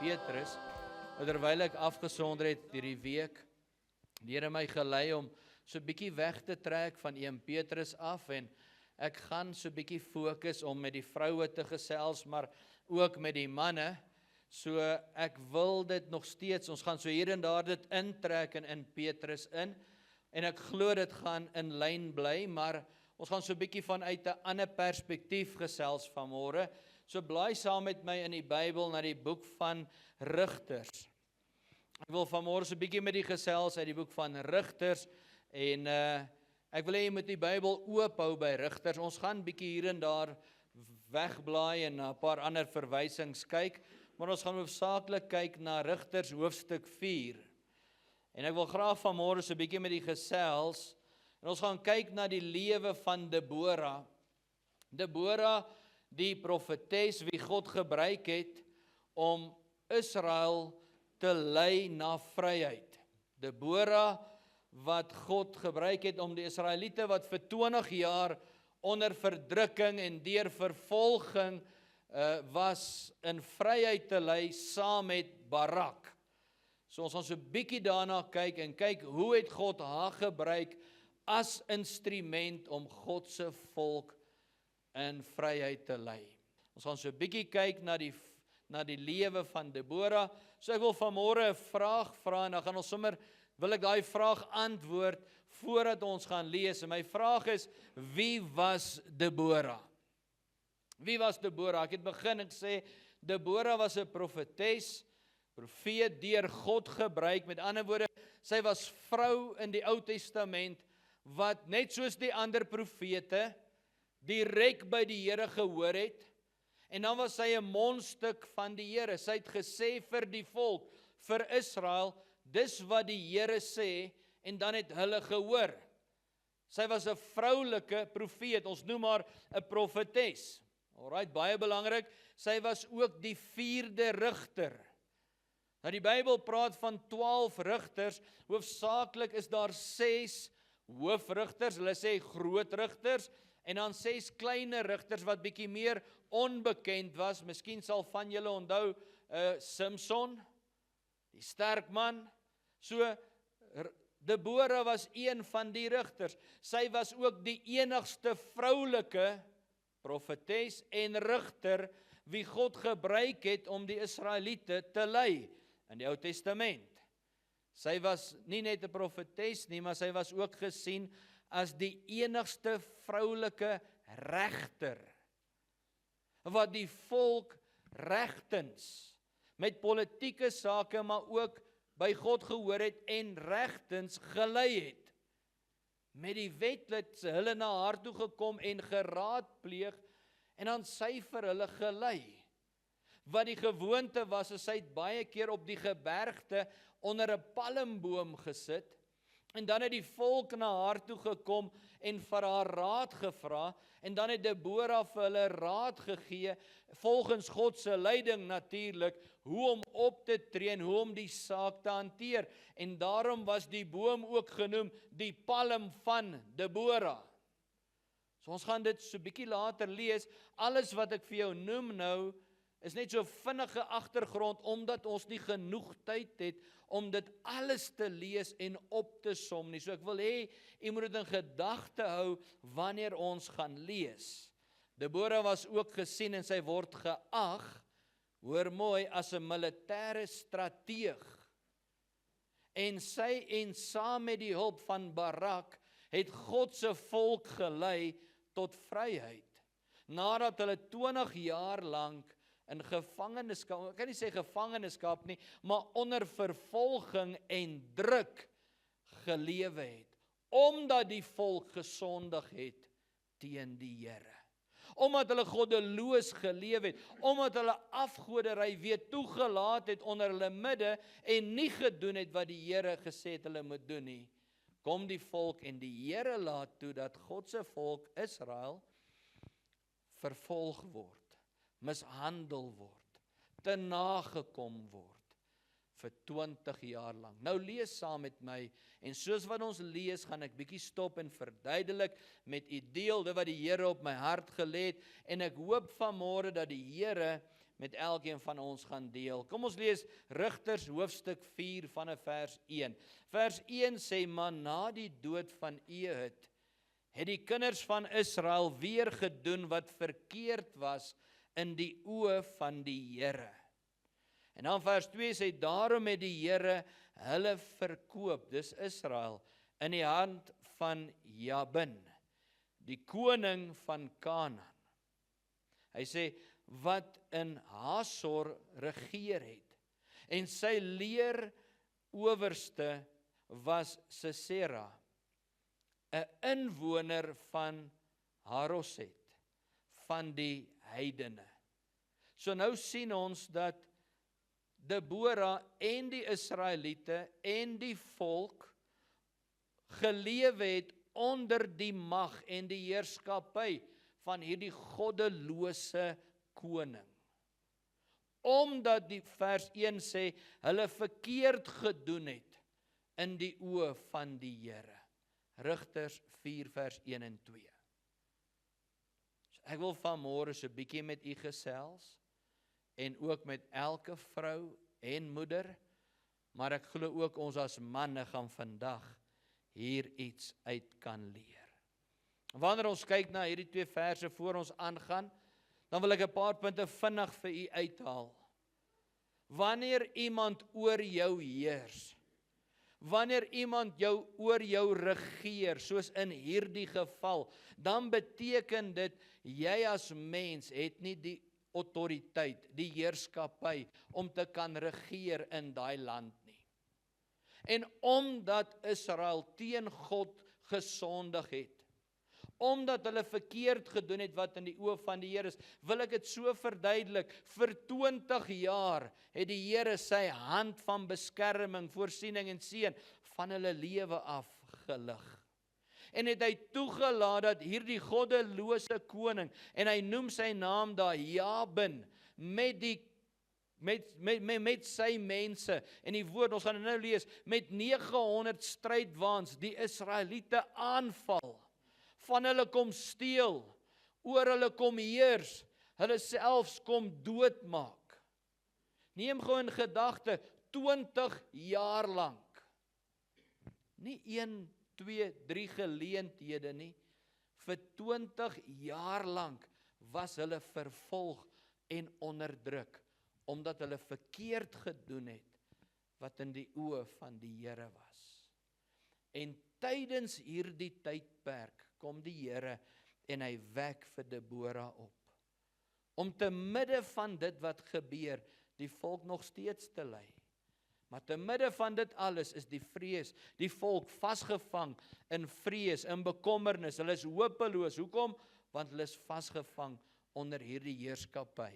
Petrus, terwyl ek afgesonder het hierdie week, die Here my gelei om so 'n bietjie weg te trek van 1 Petrus af en ek gaan so 'n bietjie fokus om met die vroue te gesels, maar ook met die manne. So ek wil dit nog steeds, ons gaan so hier en daar dit intrek in Petrus in, en ek glo dit gaan in lyn bly, maar ons gaan so 'n bietjie vanuit 'n ander perspektief gesels vanmôre. So blaai saam met my in die Bybel na die boek van Rigters. Ek wil vanmôre so 'n bietjie met die gesels uit die boek van Rigters, en ek wil hê jy moet die Bybel oop hou by Rigters. Ons gaan bietjie hier en daar wegblaai en na 'n paar ander verwysings kyk, maar ons gaan hoofsaaklik kyk na Rigters hoofstuk 4. En ek wil graag vanmôre so 'n bietjie met die gesels, en ons gaan kyk na die lewe van Debora. Debora, die profetes wie God gebruik het om Israel te lei na vryheid. Debora wat God gebruik het om die Israeliete wat vir 20 jaar onder verdrukking en deur vervolging was in vryheid te lei saam met Barak. So ons gaan so 'n bietjie daarna kyk en kyk hoe het God haar gebruik as instrument om God se volk in vryheid te lei. Ons gaan so 'n bietjie kyk na die lewe van Debora. So ek wil vanmôre 'n vraag vra en dan gaan ons wil ek daai vraag antwoord voordat ons gaan lees. En my vraag is, wie was Debora? Wie was Debora? Ek het begin en sê Debora was 'n profetes, profeet deur God gebruik. Met ander woorde, sy was vrou in die Ou Testament wat net soos die ander profete direk by die Here gehoor het, en dan was sy 'n mondstuk van die Here. Sy het gesê vir die volk, vir Israel, dis wat die Here sê, en dan het hulle gehoor. Sy was 'n vroulike profeet, ons noem haar 'n profetes. Alright, baie belangrik, sy was ook die 4de rigter. Nou die Bybel praat van 12 rigters, hoofsaaklik is daar 6 hoofrigters, hulle sê groot rigters, en dan 6 kleine rigters wat bietjie meer onbekend was. Miskien sal van julle onthou Samson, die sterk man. So Debora was een van die rigters. Sy was ook die enigste vroulike profetes en rigter wie God gebruik het om die Israeliete te lei in die Ou Testament. Sy was nie net 'n profetes nie, maar sy was ook gesien as die enigste vroulike regter wat die volk regtens met politieke sake, maar ook by God gehoor het en regtens gelei het. Met die wet het hulle na haar toe gekom en geraadpleeg, en dan sy vir hulle gelei. Wat die gewoonte was, is sy het baie keer op die gebergte onder 'n palmboom gesit, en dan het die volk na haar toe gekom en vir haar raad gevra, en dan het Debora vir hulle raad gegee, volgens God se leiding natuurlik, hoe om op te tree en hoe om die saak te hanteer. En daarom was die boom ook genoem die palm van Debora. So ons gaan dit so 'n bietjie later lees. Alles wat ek vir jou noem nou, is net so vinnige agtergrond, omdat ons nie genoeg tyd het om dit alles te lees en op te som nie. So ek wil hê, jy moet dit in gedagte hou wanneer ons gaan lees. Debora was ook gesien en sy word geag, hoor mooi, as 'n militêre strateeg. En sy en saam met die hulp van Barak het God se volk gelei tot vryheid. Nadat hulle 20 jaar lank in gevangenskap, ek kan nie sê gevangenskap nie, maar onder vervolging en druk gelewe het, omdat die volk gesondig het teen die Here. Omdat hulle goddeloos geleef het, omdat hulle afgoderry weer toegelaat het onder hulle midde en nie gedoen het wat die Here gesê het hulle moet doen nie, kom die volk en die Here laat toe dat God se volk Israel vervolg word, mishandel word, te nagekom word vir 20 jaar lank. Nou lees saam met my, en soos wat ons lees, gaan ek bietjie stop en verduidelik met u deel dit wat die Here op my hart gelê het, en ek hoop vanmôre dat die Here met elkeen van ons gaan deel. Kom ons lees Rigters hoofstuk 4 vanaf vers 1. Vers 1 sê, maar na die dood van Ehud, het die kinders van Israel weer gedoen wat verkeerd was in die oë van die Here. En dan vers 2 sê, daarom het die Here hulle verkoop, dis Israel, in die hand van Jabin, die koning van Kanaan. Hy sê, wat in Hasor regeer het, en sy leerowerste was Sisera, 'n inwoner van Haroset, van die heidene. So nou sien ons dat Debora en die Israeliete en die volk gelewe het onder die mag en die heerskappy van hierdie goddelose koning. Omdat die vers 1 sê, hulle verkeerd gedoen het in die oë van die Here. Rigters 4 vers 1 en 2. So ek wil vanmôre so 'n bietjie met u gesels, en ook met elke vrou en moeder, maar ek glo ook ons as manne gaan vandag hier iets uit kan leer. Wanneer ons kyk na hierdie 2 verse voor ons aangaan, dan wil ek 'n paar punte vinnig vir u uithaal. Wanneer iemand oor jou heers, wanneer iemand oor jou regeer, soos in hierdie geval, dan beteken dit, jy as mens het nie die autoriteit, die heerskappy, om te kan regeer in daai land nie. En omdat Israel teen God gesondig het, omdat hulle verkeerd gedoen het wat in die oë van die Here is, wil ek dit so verduidelik, vir 20 jaar het die Here sy hand van beskerming, voorsiening en seën van hulle lewe af gelig. En het hy toegelaat dat hierdie goddelose koning, en hy noem sy naam daar Jabin, met sy mense, en die woord, ons gaan nou lees, met 900 strydwaans, die Israeliete aanval, van hulle kom steel, oor hulle kom heers, hulle selfs kom doodmaak. Neem gou in gedagte, 20 jaar lank, nie 1, 2, 3 geleenthede nie, vir 20 jaar lank was hulle vervolg en onderdruk, omdat hulle verkeerd gedoen het, wat in die oë van die Here was. En tydens hierdie tydperk, kom die Here en hy wek vir Debora op, om te midde van dit wat gebeur, die volk nog steeds te lei. Maar te midde van dit alles is die vrees, die volk vasgevang in vrees, in bekommernis, hulle is hopeloos. Hoekom? Want hulle is vasgevang onder hierdie heerskappy.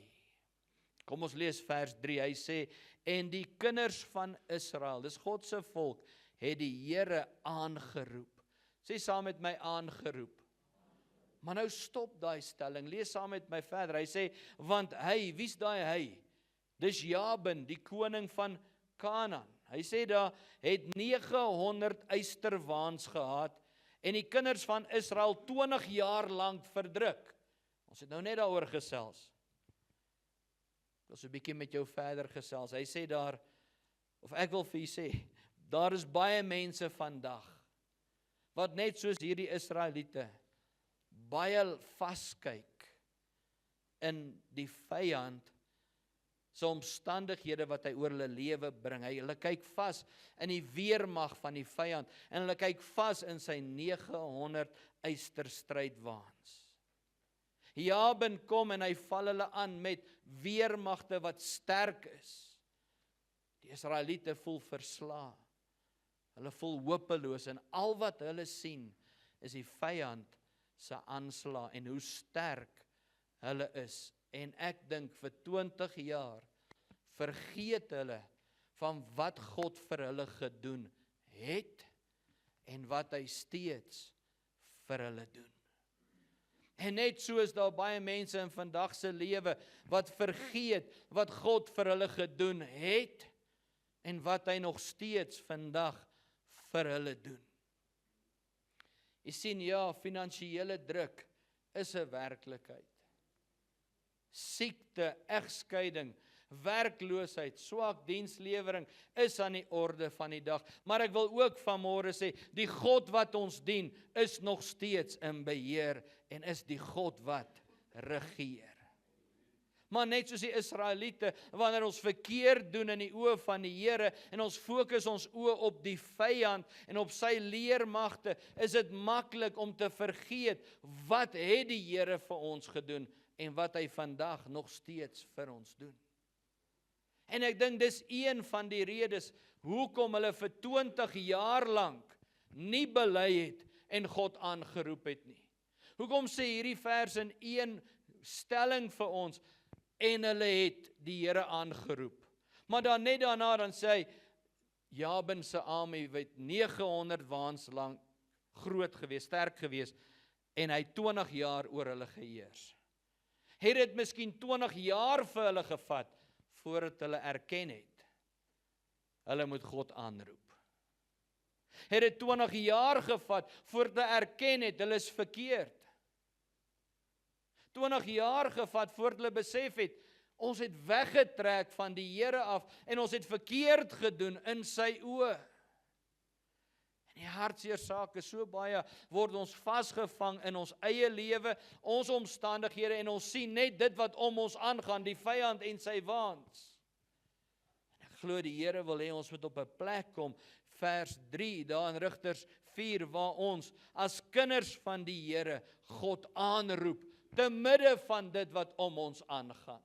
Kom ons lees vers 3, hy sê, en die kinders van Israel, dis God se volk, het die Here aangeroep. Sê saam met my, aangeroep. Maar nou stop daai stelling, lees saam met my verder, hy sê, want hy, wie's daai hy? Dis Jabin, die koning van Kanaan. Hy sê daar, het 900 eysterwaans gehad, en die kinders van Israel 20 jaar lank verdruk. Ons het nou net daaroor gesels. Ek wil so 'n bietjie met jou verder gesels. Hy sê daar, of ek wil vir u sê, daar is baie mense vandag, wat net soos hierdie Israeliete, baie vaskyk in die vyand se omstandighede wat hy oor hulle lewe bring. Hulle kyk vas in die weermag van die vyand, en hulle kyk vas in sy 900 eysterstrydwaans. Jabin kom en hy val hulle aan met weermagte wat sterk is. Die Israeliete voel verslae. Hulle voel hopeloos, en al wat hulle sien is die vyand se aanslag en hoe sterk hulle is. En ek dink vir 20 jaar vergeet hulle van wat God vir hulle gedoen het en wat hy steeds vir hulle doen. En net so is daar baie mense in vandag se lewe wat vergeet wat God vir hulle gedoen het en wat hy nog steeds vandag vir hulle doen. Jy sien, ja, finansiële druk is 'n werklikheid. siekte, egskeiding, werkloosheid, swak dienslewering is aan die orde van die dag. Maar ek wil ook vanmôre sê, die God wat ons dien, is nog steeds in beheer en is die God wat regeer. Maar net soos die Israeliete, wanneer ons verkeerd doen in die oë van die Here en ons fokus ons oë op die vyand en op sy leermagte, is dit maklik om te vergeet wat het die Here vir ons gedoen en wat hy vandag nog steeds vir ons doen. En ek dink dis een van die redes hoekom hulle vir 20 jaar lank nie bely het en God aangeroep het nie. Hoekom sê hierdie vers in een stelling vir ons, en hulle het die Here aangeroep. Maar dan net daarna dan sê hy, Jabin se army het 900 waans lank groot gewees, sterk gewees, en hy 20 jaar oor hulle geheers. Het dit miskien 20 jaar vir hulle gevat, voordat hulle erken het, hulle moet God aanroep. Het dit 20 jaar gevat, voordat hulle erken het, hulle is verkeerd. 20 jaar gevat, voordat hulle besef het, ons het weggetrek van die Here af, en ons het verkeerd gedoen in sy oë. En die hartseer saak is so baie, word ons vasgevang in ons eie lewe, ons omstandighede, en ons sien net dit wat om ons aangaan, die vyand en sy waans. En ek glo die Here wil hê ons moet op 'n plek kom, vers 3, daar in Rigters 4, waar ons as kinders van die Here God aanroep, te midde van dit wat om ons aangaan.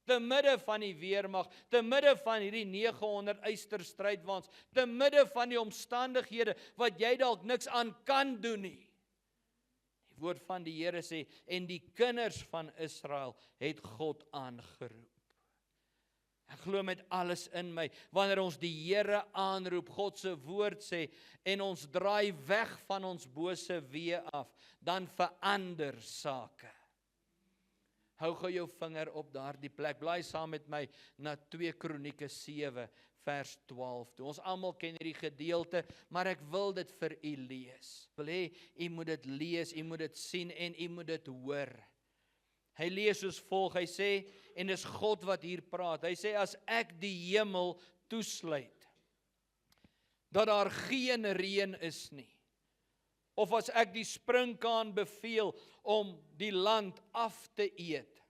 Te midde van die weermag, te midde van hierdie 900 eysterstrydwaans, te midde van die omstandighede wat jy dalk niks aan kan doen nie. Die woord van die Here sê, en die kinders van Israel het God aangeroep. Ek glo met alles in my, wanneer ons die Here aanroep, God se woord sê, en ons draai weg van ons bose weë af, dan verander sake. Hou gou jou vinger op daardie plek, blaai saam met my na 2 Kronieke 7, vers 12 toe. Ons almal ken hierdie gedeelte, maar ek wil dit vir u lees. Ek wil hê, u moet dit lees, u moet dit sien en u moet dit hoor. Hy lees soos volg, hy sê, en dis God wat hier praat, hy sê, as ek die hemel toesluit, dat daar geen reën is nie, of as ek die sprinkaan beveel om die land af te eet,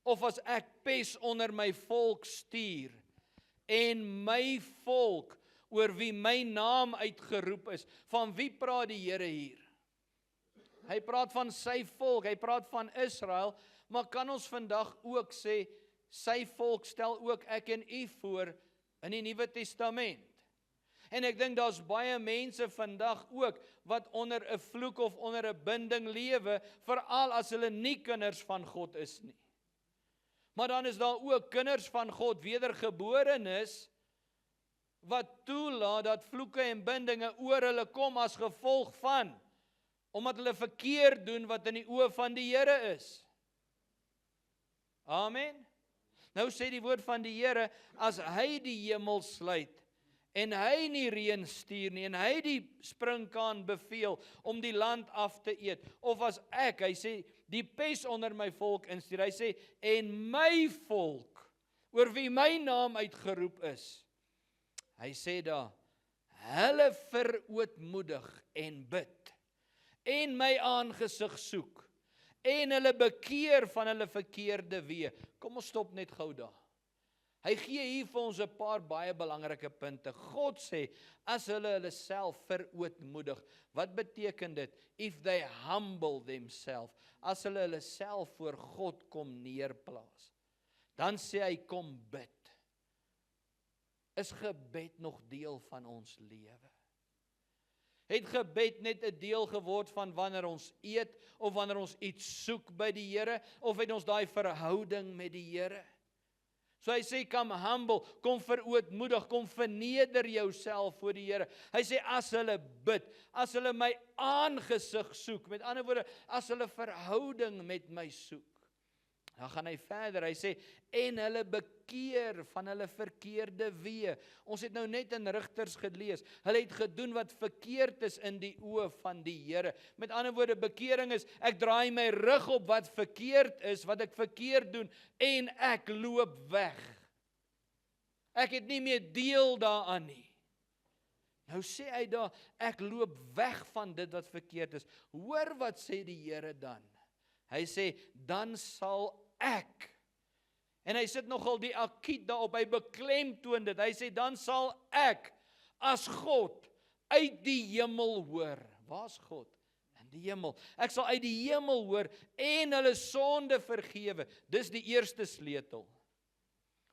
of as ek pes onder my volk stuur, en my volk, oor wie my naam uitgeroep is, van wie praat die Here hier? Hy praat van sy volk, hy praat van Israel, maar kan ons vandag ook sê, sy volk stel ook ek en u voor in die Nuwe Testament. En ek dink daar's baie mense vandag ook, wat onder 'n vloek of onder 'n binding lewe, veral as hulle nie kinders van God is nie. Maar dan is daar ook kinders van God, wedergeborenes, wat toelaat dat vloeke en bindinge oor hulle kom as gevolg van, omdat hulle verkeerd doen wat in die oë van die Here is. Amen. Nou sê die woord van die Here, as hy die hemel sluit, en hy nie reën stuur nie, en hy die sprinkaan beveel om die land af te eet, of as ek, hy sê, die pes onder my volk instuur, hy sê, en my volk, oor wie my naam uitgeroep is, hy sê daar, hulle verootmoedig en bid, en my aangesig soek, en hulle bekeer van hulle verkeerde weë. Kom ons stop net gou daar. Hy gee hier vir ons 'n paar baie belangrike punte. God sê, as hulle self verootmoedig, wat beteken dit? If they humble themselves, as hulle self voor God kom neerplaas, dan sê hy, kom bid. Is gebed nog deel van ons lewe? Het gebed net 'n deel geword van wanneer ons eet, of wanneer ons iets soek by die Here, of het ons daai verhouding met die Here? So hy sê, kom humble, kom verootmoedig, kom verneder jouself voor die Here. Hy sê, as hulle bid, as hulle my aangesig soek, met ander woorde, as hulle verhouding met my soek, Dan gaan hy verder, hy sê, en hulle bekeer van hulle verkeerde weë. Ons het nou net in Rigters gelees, hulle het gedoen wat verkeerd is in die oë van die Here. Met ander woorde, bekering is, ek draai my rug op wat verkeerd is, wat ek verkeerd doen, en ek loop weg. Ek het nie meer deel daaraan nie. Nou sê hy daar, ek loop weg van dit wat verkeerd is. Hoor wat sê die Here dan? Hy sê, dan sal ek. En hy sit nogal die akiet daarop, hy beklemtoon dit. Hy sê, dan sal ek as God uit die hemel hoor. Waar's God? In die hemel. Ek sal uit die hemel hoor en hulle sonde vergewe. Dis die eerste sleutel.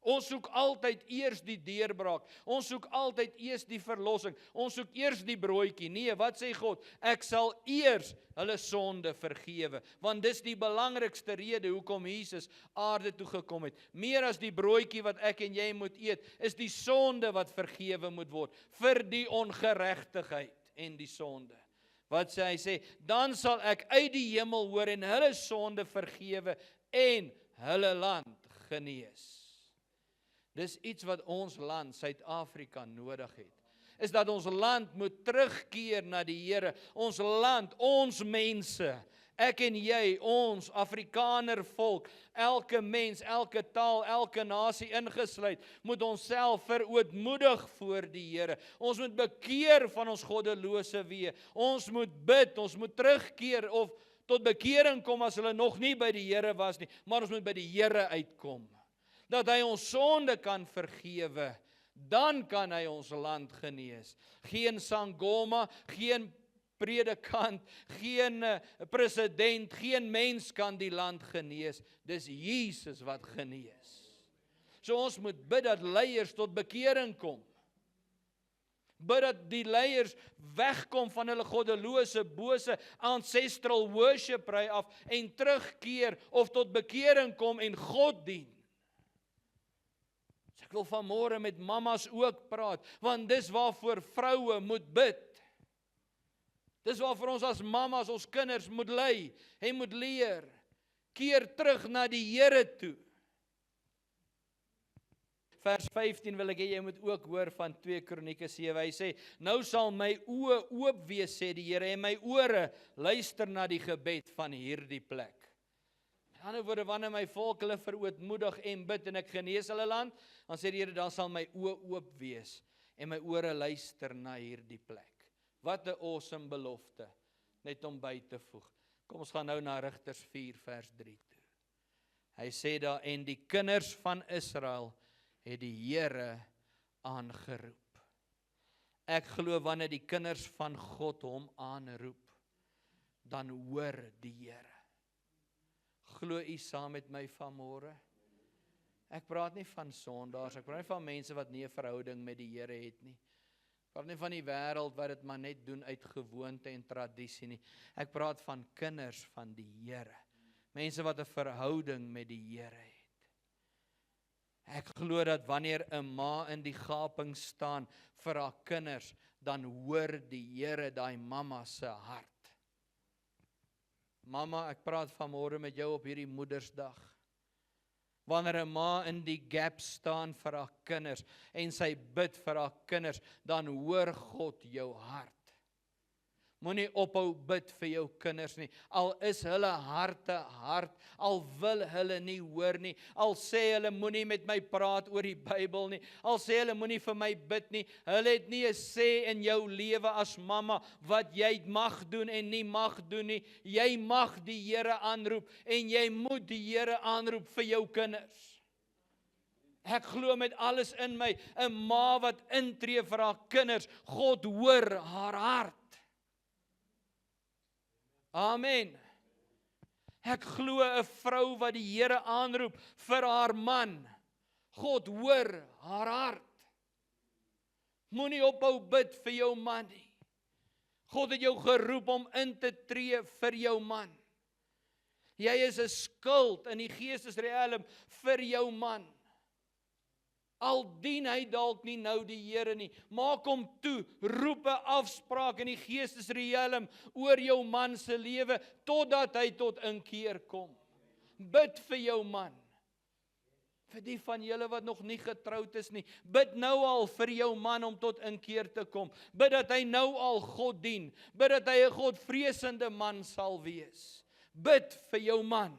Ons soek altyd eers die deurbraak. Ons soek altyd eers die verlossing. Ons soek eers die broodjie. Nee, wat sê God? Ek sal eers hulle sonde vergewe. Want dis die belangrikste rede hoekom Jesus aarde toe gekom het. Meer as die broodjie wat ek en jy moet eet, is die sonde wat vergewe moet word. Vir die ongeregtigheid en die sonde. Wat sê hy? Sê, dan sal ek uit die hemel hoor en hulle sonde vergewe en hulle land genees. Dis iets wat ons land, Suid-Afrika, nodig het. Is dat ons land moet terugkeer na die Here. Ons land, ons mense, ek en jy, ons Afrikaner volk, elke mens, elke taal, elke nasie ingesluit, moet ons self verootmoedig voor die Here. Ons moet bekeer van ons goddelose weë. Ons moet bid, ons moet terugkeer of tot bekering kom as hulle nog nie by die Here was nie, maar ons moet by die Here uitkom. Dat hy ons sonde kan vergewe, dan kan hy ons land genees. Geen Sangoma, geen predikant, geen president, geen mens kan die land genees. Dis Jesus wat genees. So ons moet bid dat leiers tot bekering kom. Bid dat die leiers wegkom van hulle goddelose, bose, ancestral worship af en terugkeer of tot bekering kom en God dien. Ek wil vanmôre met mamas ook praat, want dis waarvoor vroue moet bid. Dis waarvoor ons as mamas, ons kinders moet lei, en moet leer. Keer terug na die Here toe. Vers 15 wil ek hê jy moet ook hoor van 2 Kronieke 7. Hy sê, nou sal my oë oop wees, sê die Here, en my ore luister na die gebed van hierdie plek. Met ander woorde, wanneer my volk hulle verootmoedig en bid en ek genees hulle land, dan sê die Here, dan sal my oë oop wees en my ore luister na hierdie plek. Wat 'n awesome belofte, net om by te voeg. Kom ons gaan nou na Rigters 4 vers 3 toe. Hy sê daar, en die kinders van Israel het die Here aangeroep. Ek glo wanneer die kinders van God hom aanroep, dan hoor die Here. Glo u saam met my vanmôre? Ek praat nie van sondaars, ek praat nie van mense wat nie 'n verhouding met die Here het nie. Ek praat nie van die wêreld wat dit maar net doen uit gewoonte en tradisie nie. Ek praat van kinders van die Here. Mense wat 'n verhouding met die Here het. Ek glo dat wanneer 'n ma in die gaping staan vir haar kinders, dan hoor die Here daai mamma se hart. Mama, ek praat vanmôre met jou op hierdie Moedersdag. Wanneer 'n ma in die gap staan vir haar kinders en sy bid vir haar kinders, dan hoor God jou hart. Moenie ophou bid vir jou kinders nie. Al is hulle harte hard, al wil hulle nie hoor nie, al sê hulle moenie met my praat oor die Bybel nie, al sê hulle moenie vir my bid nie, hulle het nie 'n sê in jou lewe as mamma wat jy mag doen en nie mag doen nie. Jy mag die Here aanroep en jy moet die Here aanroep vir jou kinders. Ek glo met alles in my, 'n ma wat intree vir haar kinders, God hoor haar hart. Amen. Ek glo 'n vrou wat die Here aanroep vir haar man. God hoor haar hart. Moenie ophou bid vir jou man nie. God het jou geroep om in te tree vir jou man. Jy is 'n skild in die geestesriem vir jou man. Al dien hy dalk nie nou die Here nie, maak hom toe, roep 'n afspraak in die geestesriem oor jou man se lewe, totdat hy tot inkeer kom. Bid vir jou man. Vir die van julle wat nog nie getroud is nie, bid nou al vir jou man om tot inkeer te kom. Bid dat hy nou al God dien. Bid dat hy 'n Godvreesende man sal wees. Bid vir jou man.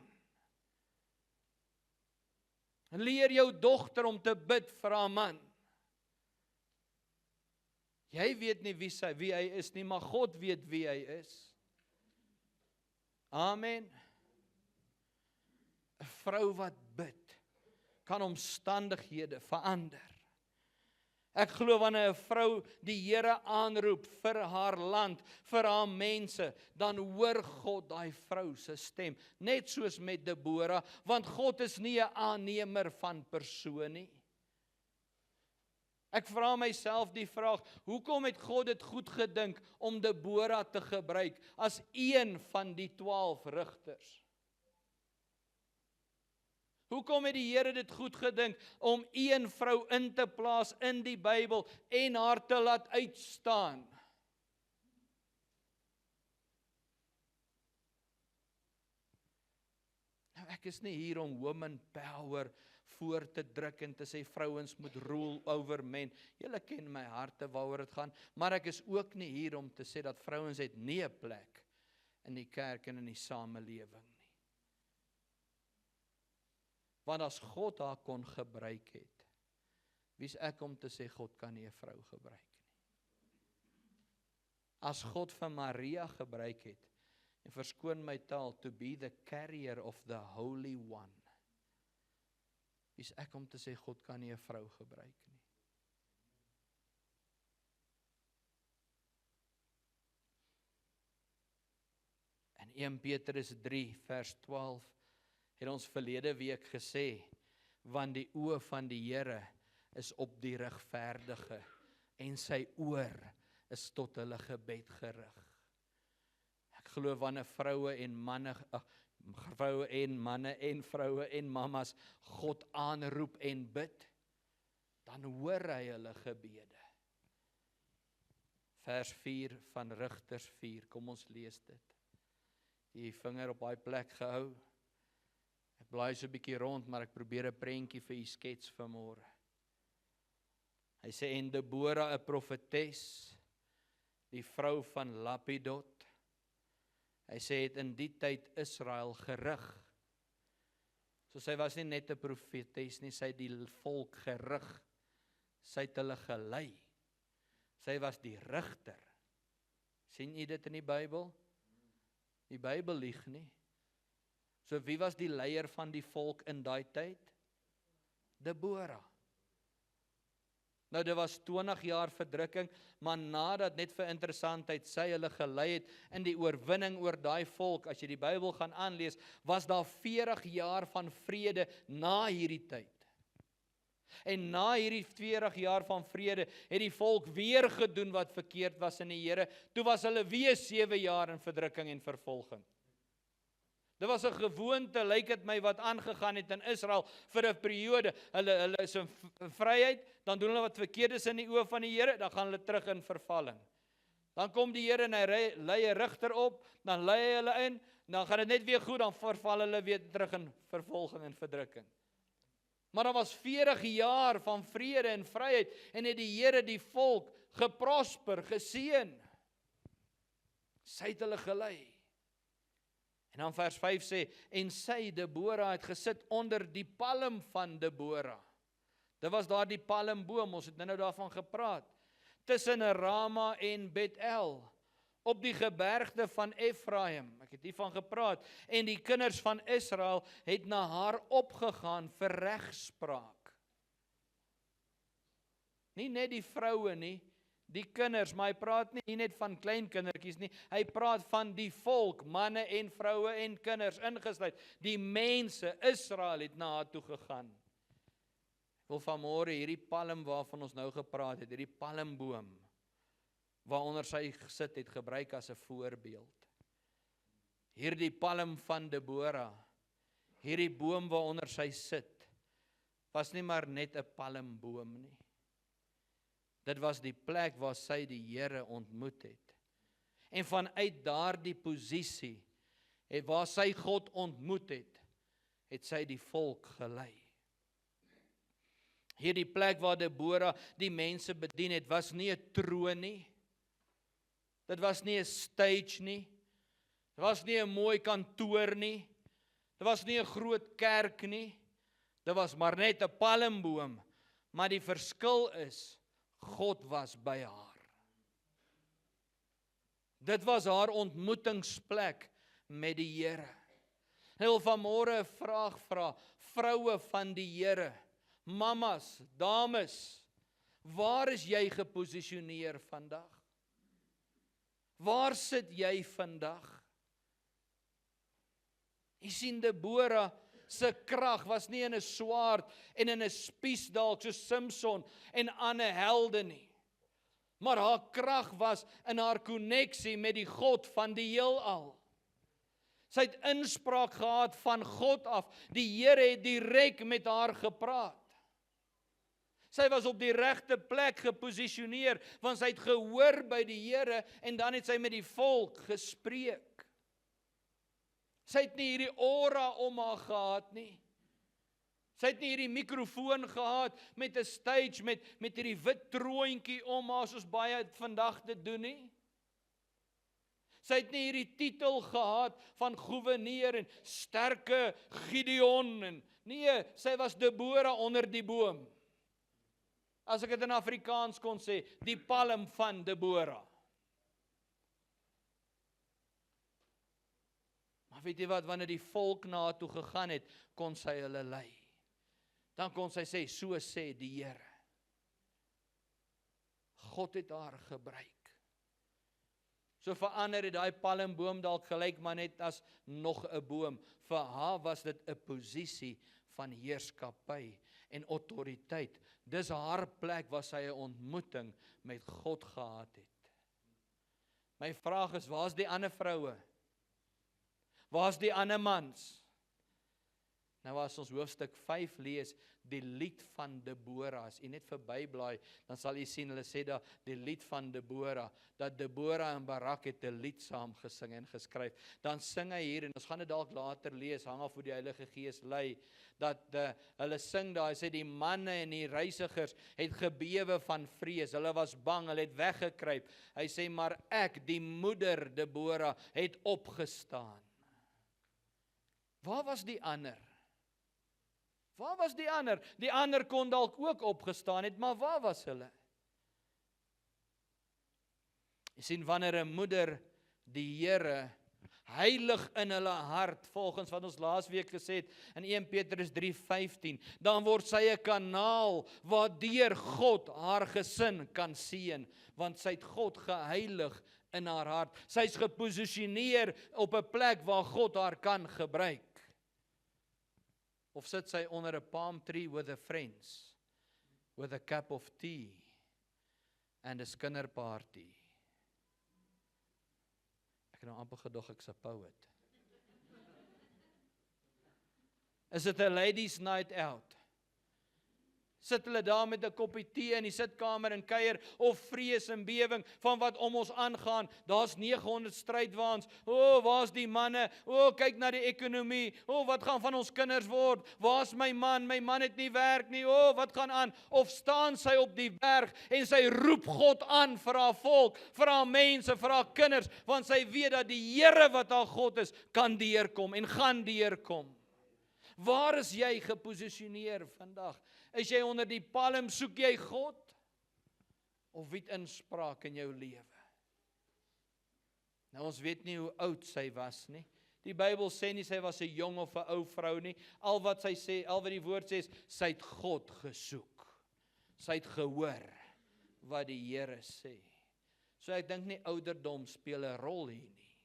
En leer jou dogter om te bid vir haar man. Jy weet nie wie hy is nie, maar God weet wie hy is. Amen. 'n Vrou wat bid, kan omstandighede verander. Ek glo wanneer 'n vrou die Here aanroep vir haar land, vir haar mense, dan hoor God daai vrou se stem, net soos met Debora, want God is nie 'n aannemer van persoon nie. Ek vra myself die vraag, hoekom het God dit goed gedink om Debora te gebruik as een van die 12 rigters? Hoekom het die Here dit goed gedink om een vrou in te plaas in die Bybel en haar te laat uitstaan? Nou, ek is nie hier om woman power voor te druk en te sê vrouens moet rule over men. Julle ken my harte waaroor dit gaan, maar ek is ook nie hier om te sê dat vrouens het nie 'n plek in die kerk en in die samelewing nie. Want as God haar kon gebruik het, wie's ek om te sê God kan nie 'n vrou gebruik nie. As God vir Maria gebruik het, en verskoon my taal, to be the carrier of the Holy One, wie's ek om te sê God kan nie 'n vrou gebruik nie. In 1 Petrus 3 vers 12 het ons verlede week gesê, want die oë van die Here is op die regverdige en sy oor is tot hulle gebed gerig. Ek glo wanneer vroue en manne en vroue en mammas God aanroep en bid, dan hoor hy hulle gebede. Vers 4 van Rigters 4, kom ons lees dit. Die vinger op daai plek gehou. Ek blaai so 'n bietjie rond, maar ek probeer 'n prentjie vir u skets vanmôre. Hy sê, en Debora 'n profetes, die vrou van Lapidot. Hy sê, het in die tyd Israel gerig. So sy was nie net 'n profetes nie, sy het die volk gerig. Sy het hulle gelei. Sy was die rigter. Sien u dit in die Bybel? Die Bybel lieg nie. So wie was die leier van die volk in daai tyd? Debora. Nou dit was 20 jaar verdrukking, maar nadat net vir interessantheid sy hulle gelei het in die oorwinning oor daai volk, as jy die Bybel gaan aanlees, was daar 40 jaar van vrede na hierdie tyd. En na hierdie 40 jaar van vrede het die volk weer gedoen wat verkeerd was in die Here. Toe was hulle weer 7 jaar in verdrukking en vervolging. Dit was 'n gewoonte, lyk dit my, wat aangegaan het in Israel vir 'n periode. Hulle is in vryheid, dan doen hulle wat verkeerd is in die oë van die Here, dan gaan hulle terug in vervalling. Dan kom die Here en hy lei 'n rigter op, dan lei hy hulle in, dan gaan dit net weer goed, dan verval hulle weer terug in vervolging en verdrukking. Maar daar was 40 jaar van vrede en vryheid en het die Here die volk geprosper, geseën. Sy het hulle gelei. En dan vers 5 sê, en sy, Debora, het gesit onder die palm van Debora. Dit was daar die palmboom, ons het nou daarvan gepraat. Tussen Rama en Bethel, op die gebergte van Efraim. Ek het hiervan gepraat. En die kinders van Israel het na haar opgegaan vir regspraak. Nie net die vroue nie, die kinders, maar hy praat nie net van klein kindertjies nie, hy praat van die volk, manne en vroue en kinders ingesluit. Die mense, Israel het na haar toe gegaan. Ek wil vanmôre hierdie palm waarvan ons nou gepraat het, hierdie palmboom, waaronder sy gesit het, gebruik as 'n voorbeeld. Hierdie palm van Debora, hierdie boom waaronder sy sit, was nie maar net 'n palmboom nie. Dit was die plek waar sy die Here ontmoet het. En vanuit daardie posisie, waar sy God ontmoet het, het sy die volk gelei. Hierdie plek waar Debora die mense bedien het, was nie 'n troon nie. Dit was nie 'n stage nie. Dit was nie 'n mooi kantoor nie. Dit was nie 'n groot kerk nie. Dit was maar net 'n palmboom. Maar die verskil is, God was by haar. Dit was haar ontmoetingsplek met die Here. Ek wil vanmôre 'n vraag vra, vroue van die Here, mamas, dames, waar is jy geposisioneer vandag? Waar sit jy vandag? Jy sien, Debora se krag was nie in 'n swaard en in 'n spies dalk soos Samson en ander helde nie. Maar haar krag was in haar koneksie met die God van die heelal. Sy het inspraak gehad van God af. Die Here het direk met haar gepraat. Sy was op die regte plek geposisioneer, want sy het gehoor by die Here en dan het sy met die volk gespreek. Sy het nie hierdie aura om haar gehad nie. Sy het nie hierdie mikrofoon gehad met 'n stage met hierdie wit troontjie om haar soos baie vandag te doen nie. Sy het nie hierdie titel gehad van goewerneur en sterke Gideon en nee, sy was Debora onder die boom. As ek dit in Afrikaans kon sê, die palm van Debora. Maar weet jy wat, wanneer die volk na haar toe gegaan het, kon sy hulle lei. Dan kon sy sê, so sê die Here. God het haar gebruik. So verander het daai palmboom dalk gelyk maar net as nog 'n boom. Vir haar was dit 'n posisie van heerskappy en autoriteit. Dis haar plek waar sy 'n ontmoeting met God gehad het. My vraag is, waar's die ander vroue? Waar's die ander mans? Nou as ons hoofstuk 5 lees, die lied van Debora, as jy net verbyblaai, dan sal jy sien, hulle sê daar, die lied van Debora, dat Debora en Barak het 'n lied saam gesing en geskryf. Dan sing hy hier, en ons gaan dit dalk later lees, hang af hoe die Heilige Gees lei, dat hulle sing daar, hy sê die manne en die reisigers het gebewe van vrees, hulle was bang, hulle het weggekruip. Hy sê, maar ek, die moeder Debora, het opgestaan. Waar was die ander? Waar was die ander? Die ander kon dalk ook opgestaan het, maar waar was hulle? Jy sien, wanneer 'n moeder die Here heilig in hulle hart, volgens wat ons laasweek gesê het in 1 Petrus 3:15, dan word sy 'n kanaal waardeur God haar gesin kan seën, want sy het God geheilig in haar hart. Sy's geposisioneer op 'n plek waar God haar kan gebruik. Of sit sy onder 'n palm tree with her friends, with a cup of tea and a skinderparty. Ek het nou amper gedog ek's 'n poet. Is dit 'n ladies night out? Sit hulle daar met 'n koppie tee in die sitkamer en kuier, of vrees en bewing van wat om ons aangaan? Daar's 900 strydwaans. Waar's die manne? Kyk na die ekonomie. Wat gaan van ons kinders word? Waar's my man? My man het nie werk nie. Wat gaan aan? Of staan sy op die berg en sy roep God aan vir haar volk, vir haar mense, vir haar kinders, want sy weet dat die Here wat haar God is, kan deurkom en gaan deurkom. Waar is jy geposisioneer vandag? Is jy onder die palm, soek jy God? Of wie het inspraak in jou lewe? Nou ons weet nie hoe oud sy was nie. Die Bybel sê nie sy was 'n jong of 'n ou vrou nie. Al wat sy sê, al wat die woord sê is, sy het God gesoek. Sy het gehoor wat die Here sê. So ek dink nie ouderdom speel 'n rol hier nie.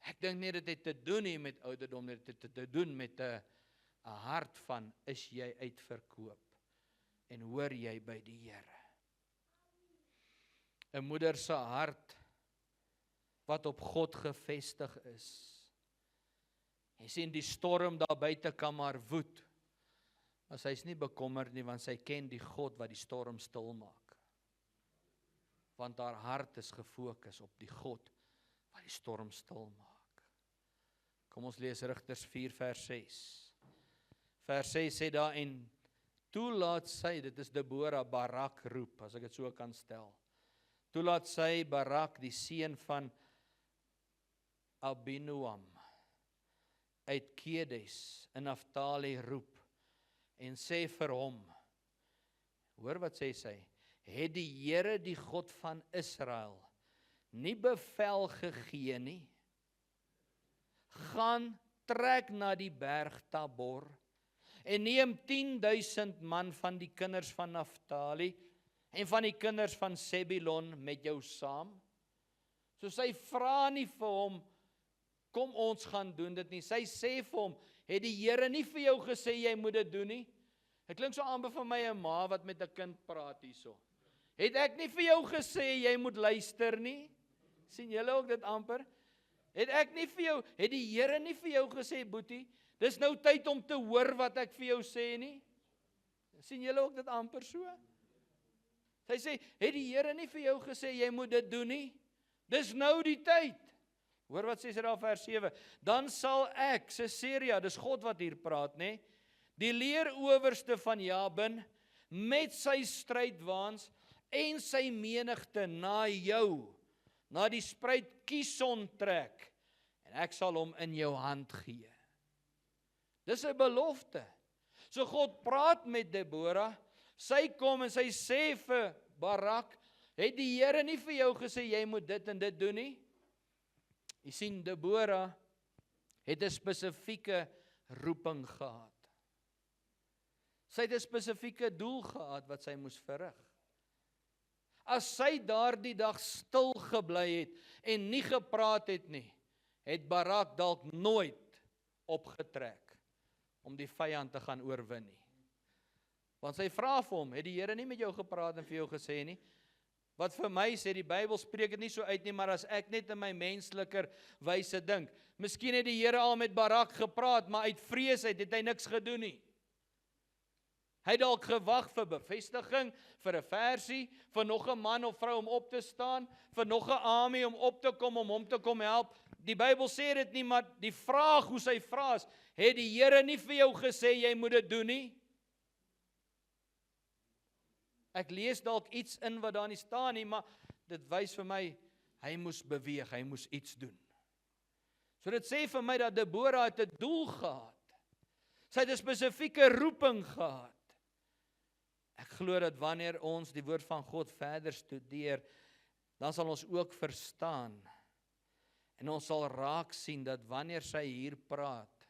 Ek dink nie dit het te doen nie met ouderdom, dit het te doen met 'n hart van, is jy uitverkoop en hoor jy by die Here? 'n moeder se hart wat op God gefestig is. Jy sien die storm daar buite kan maar woed, maar sy is nie bekommerd nie, want sy ken die God wat die storm stil maak. Want haar hart is gefokus op die God wat die storm stil maak. Kom ons lees Rigters 4 vers 6. Vers 6 sê daar, en toe laat sy, dit is Debora, Barak roep, as ek dit so kan stel. Toe laat sy Barak, die seun van Abinoam, uit Kedes in Naftali roep, en sê vir hom, hoor wat sê sy, het die Here, die God van Israel, nie bevel gegee nie, gaan trek na die berg Tabor, en neem 10.000 man van die kinders van Naftali, en van die kinders van Sebulon met jou saam. So sy vra nie vir hom, kom ons gaan doen dit nie. Sy sê vir hom, het die Here nie vir jou gesê, jy moet dit doen nie? Het klink so amper vir my 'n ma wat met 'n kind praat hierso. Het ek nie vir jou gesê, jy moet luister nie? Sien julle ook dit amper? Het ek nie vir jou, het die Here nie vir jou gesê, Boetie, dis nou tyd om te hoor wat ek vir jou sê nie? Sien julle ook dit amper so? Sy sê, het die Here nie vir jou gesê, jy moet dit doen nie? Dis nou die tyd. Hoor wat sê sy daar vers 7. Dan sal ek, Sisera, dis God wat hier praat, nê? Die leerowerste van Jabin, met sy strydwaans en sy menigte na jou, na die spruit Kison trek, en ek sal hom in jou hand gee. Dis 'n belofte. So God praat met Debora, sy kom en sy sê vir Barak, het die Here nie vir jou gesê, jy moet dit en dit doen nie? Jy sien, Debora het 'n spesifieke roeping gehad. Sy het 'n spesifieke doel gehad wat sy moes verrig. As sy daardie dag stil gebly het en nie gepraat het nie, het Barak dalk nooit opgetrek om die vyand te gaan oorwin nie. Want sy vra vir hom, het die Here nie met jou gepraat en vir jou gesê nie? Wat vir my sê, die Bybel spreek dit nie so uit nie, maar as ek net in my mensliker wyse dink, miskien het die Here al met Barak gepraat, maar uit vrees het hy niks gedoen nie. Hy het dalk gewag vir bevestiging, vir 'n versie, vir nog 'n man of vrou om op te staan, vir nog 'n army om op te kom, om hom te kom help. Die Bybel sê dit nie, maar die vraag hoe sy vra is, het die Here nie vir jou gesê, jy moet dit doen nie? Ek lees dalk iets in wat daar nie staan nie, maar dit wys vir my, hy moes beweeg, hy moes iets doen. So dit sê vir my dat Debora het 'n doel gehad. Sy het 'n spesifieke roeping gehad. Ek glo dat wanneer ons die woord van God verder studeer, dan sal ons ook verstaan, en ons sal raak sien dat wanneer sy hier praat,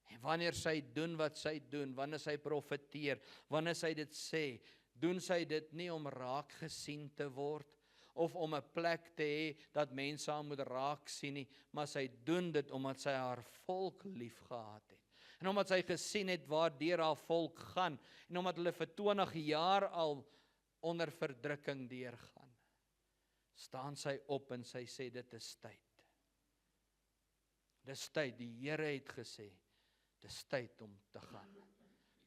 en wanneer sy doen wat sy doen, wanneer sy profeteer, wanneer sy dit sê, doen sy dit nie om raak gesien te word, of om 'n plek te hê dat mense haar moet raak sien nie, maar sy doen dit omdat sy haar volk lief gehad het. En omdat sy gesien het waardeur haar volk gaan, en omdat hulle vir 20 jaar al onder verdrukking deurgaan, staan sy op en sy sê, dit is tyd. Dis tyd, die Here het gesê, dis tyd om te gaan.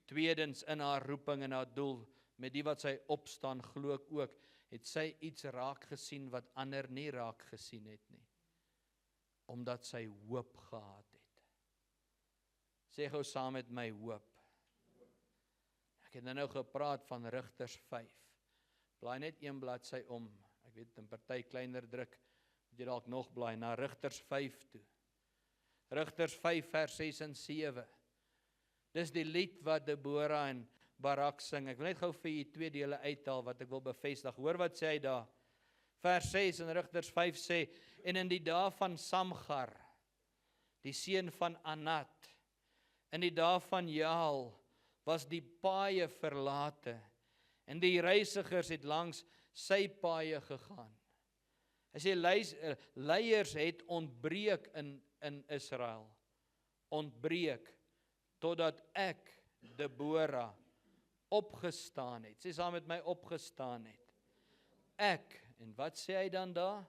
Tweedens, in haar roeping en haar doel, met die wat sy opstaan, glo ek ook, het sy iets raak gesien wat ander nie raak gesien het nie. Omdat sy hoop gehad het. Sê gou saam met my, hoop. Ek het nou gepraat van Rigters 5. Blaai net een bladsy om. Ek weet, 'n party kleiner druk, moet jy dalk nog blaai, na Rigters 5 toe. Rigters 5 vers 6 en 7. Dis die lied wat Debora en Barak sing. Ek wil net gou vir julle 2 dele uithaal wat ek wil bevestig. Hoor wat sê hy daar. Vers 6 in Rigters 5 sê, en in die dae van Samgar, die seun van Anat, in die dae van Jaal, was die paaie verlate, en die reisigers het langs sy paaie gegaan. Hy sê, leiers het ontbreek in Israel, ontbreek, totdat ek, Debora, opgestaan het. Sê saam met my, opgestaan het. Ek, en wat sê hy dan daar?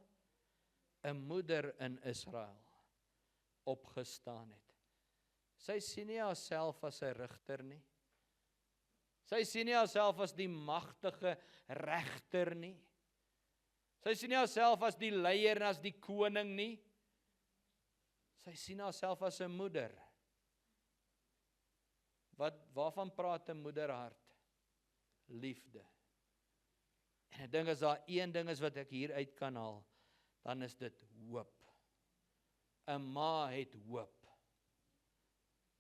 'n moeder in Israel, opgestaan het. Sy sien nie haarself as 'n rigter nie. Sy sien nie haarself as die magtige regter nie. Sy sien nie haarself as die leier en as die koning nie. Sy sien haarself as 'n moeder. Waarvan praat 'n moederhart? Liefde. En ek dink as daar een ding is wat ek hier uit kan haal, dan is dit hoop. 'n Ma het hoop.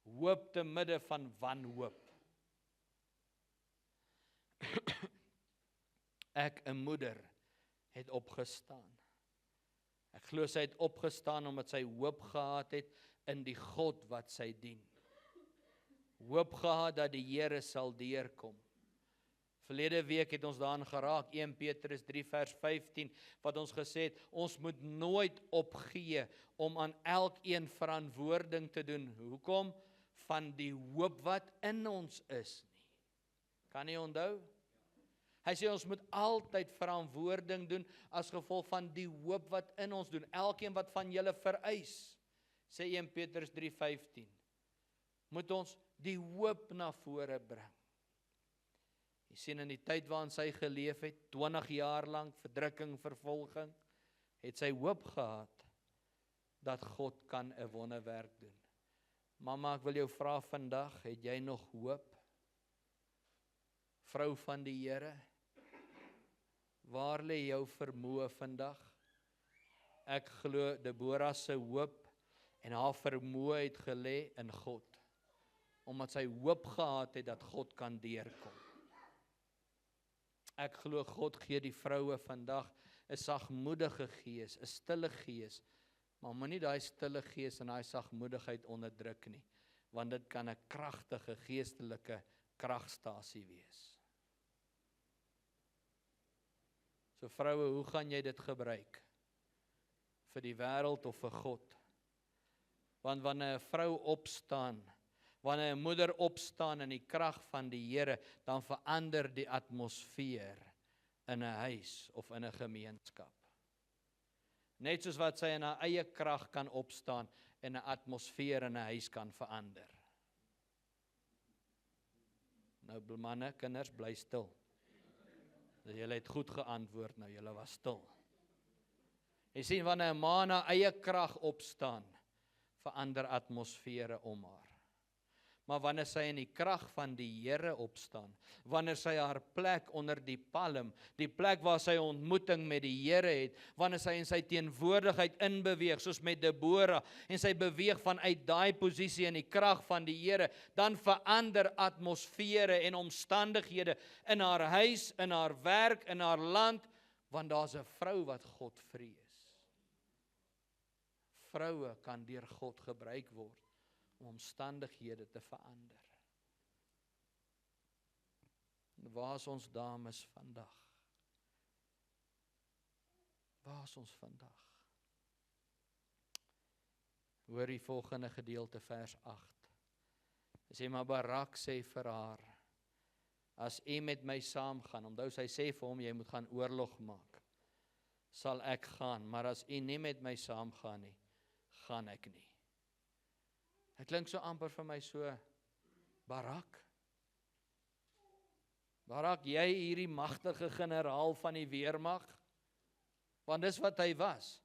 Hoop te midde van wanhoop. Ek, 'n moeder, het opgestaan. Ek glo sy het opgestaan omdat sy hoop gehad het in die God wat sy dien. Hoop gehad dat die Here sal deurkom. Verlede week het ons daarin geraak, 1 Petrus 3 vers 15, wat ons gesê het, ons moet nooit opgee om aan elkeen verantwoording te doen. Hoekom? Van die hoop wat in ons is nie. Kan jy onthou? Hy sê ons moet altyd verantwoording doen as gevolg van die hoop wat in ons doen. Elkeen wat van julle vereis, sê 1 Petrus 3:15, moet ons die hoop na vore bring. Jy sien in die tyd waarin sy geleef het, 20 jaar lank verdrukking, vervolging, het sy hoop gehad dat God kan 'n wonderwerk doen. Mamma, ek wil jou vra vandag, het jy nog hoop? Vrou van die Here, waar lê jou vermoë vandag? Ek glo Deborah se hoop en haar vermoë het gelê in God, omdat sy hoop gehad het dat God kan deurkom. Ek glo God gee die vroue vandag 'n sagmoedige gees, 'n stille gees, maar moenie daai stille gees en daai sagmoedigheid onderdruk nie, want dit kan 'n kragtige geestelike kragstasie wees. So vroue, hoe gaan jy dit gebruik? Vir die wêreld of vir God? Want wanneer 'n vrou opstaan, wanneer 'n moeder opstaan in die krag van die Here, dan verander die atmosfeer in 'n huis of in 'n gemeenskap. Net soos wat sy in haar eie krag kan opstaan en 'n atmosfeer in 'n huis kan verander. Nou manne, kinders, bly stil. Julle het goed geantwoord, nou julle was stil. Jy sien, wanneer 'n ma na eie krag opstaan, verander atmosfere om haar. Maar wanneer sy in die krag van die Here opstaan, wanneer sy haar plek onder die palm, die plek waar sy ontmoeting met die Here het, wanneer sy in sy teenwoordigheid inbeweeg, soos met Deborah, en sy beweeg vanuit daai posisie in die krag van die Here, dan verander atmosfere en omstandighede in haar huis, in haar werk, in haar land, want daar's 'n vrou wat God vrees. Vroue kan deur God gebruik word om omstandighede te verander. Waar is ons dames vandag? Waar is ons vandag? Hoor die volgende gedeelte, vers 8. Hy sê, maar Barak sê vir haar, as u met my saamgaan, onthou sy sê vir hom, jy moet gaan oorlog maak, sal ek gaan, maar as u nie met my saamgaan nie, gaan ek nie. Dit klink so amper vir my so, Barak, jy hierdie magtige generaal van die weermag, want dis wat hy was.